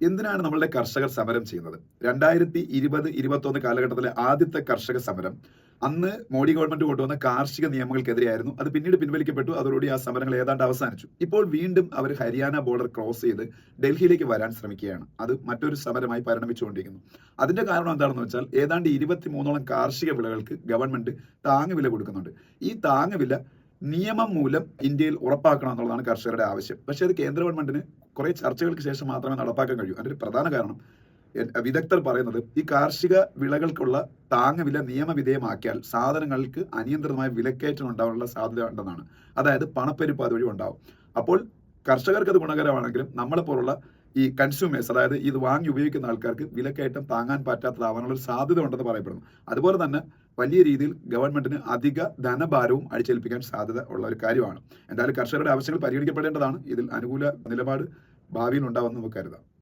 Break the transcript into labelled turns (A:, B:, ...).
A: എന്തിനാണ് നമ്മളുടെ കർഷകർ സമരം ചെയ്യുന്നത്? 2020-21 കാലഘട്ടത്തിലെ ആദ്യത്തെ കർഷക സമരം അന്ന് മോഡി ഗവൺമെന്റ് കൊണ്ടുവന്ന കാർഷിക നിയമങ്ങൾക്കെതിരെയായിരുന്നു. അത് പിന്നീട് പിൻവലിക്കപ്പെട്ടു. അതോടുകൂടി ആ സമരങ്ങൾ ഏതാണ്ട് അവസാനിച്ചു. ഇപ്പോൾ വീണ്ടും അവർ ഹരിയാന ബോർഡർ ക്രോസ് ചെയ്ത് ഡൽഹിയിലേക്ക് വരാൻ ശ്രമിക്കുകയാണ്. അത് മറ്റൊരു സമരമായി പരിണമിച്ചുകൊണ്ടിരിക്കുന്നു. അതിന്റെ കാരണം എന്താണെന്ന് വെച്ചാൽ ഏതാണ്ട് 23ഓളം കാർഷിക വിളകൾക്ക് ഗവൺമെന്റ് താങ്ങുവില കൊടുക്കുന്നുണ്ട്. ഈ താങ്ങുവില നിയമം മൂലം ഇന്ത്യയിൽ ഉറപ്പാക്കണം എന്നുള്ളതാണ് കർഷകരുടെ ആവശ്യം. പക്ഷേ അത് കേന്ദ്ര ഗവൺമെന്റിന് കുറെ ചർച്ചകൾക്ക് ശേഷം മാത്രമേ നടപ്പാക്കാൻ കഴിയൂ. അതിന്റെ ഒരു പ്രധാന കാരണം വിദഗ്ധർ പറയുന്നത് ഈ കാർഷിക വിളകൾക്കുള്ള താങ്ങുവില നിയമവിധേയമാക്കിയാൽ സാധനങ്ങൾക്ക് അനിയന്ത്രിതമായ വിലക്കയറ്റം ഉണ്ടാവാനുള്ള സാധ്യത ഉണ്ടെന്നാണ്. അതായത് പണപ്പെരുപ്പ് അതുവഴി ഉണ്ടാവും. അപ്പോൾ കർഷകർക്ക് അത് ഗുണകരമാണെങ്കിലും നമ്മളെപ്പോലുള്ള ഈ കൺസ്യൂമേഴ്സ്, അതായത് ഇത് വാങ്ങി ഉപയോഗിക്കുന്ന ആൾക്കാർക്ക് വിലക്കയറ്റം താങ്ങാൻ പറ്റാത്തതാവാനുള്ള ഒരു സാധ്യത ഉണ്ടെന്ന് പറയപ്പെടുന്നു. അതുപോലെ തന്നെ വലിയ രീതിയിൽ ഗവൺമെന്റിന് അധിക ധനഭാരവും അടിച്ചേൽപ്പിക്കാൻ സാധ്യത ഉള്ള ഒരു കാര്യമാണ്. എന്തായാലും കർഷകരുടെ ആവശ്യങ്ങൾ പരിഗണിക്കപ്പെടേണ്ടതാണ്. ഇതിൽ അനുകൂല നിലപാട് ഭാവിയിൽ ഉണ്ടാവുമെന്ന് നമുക്ക് കരുതാം.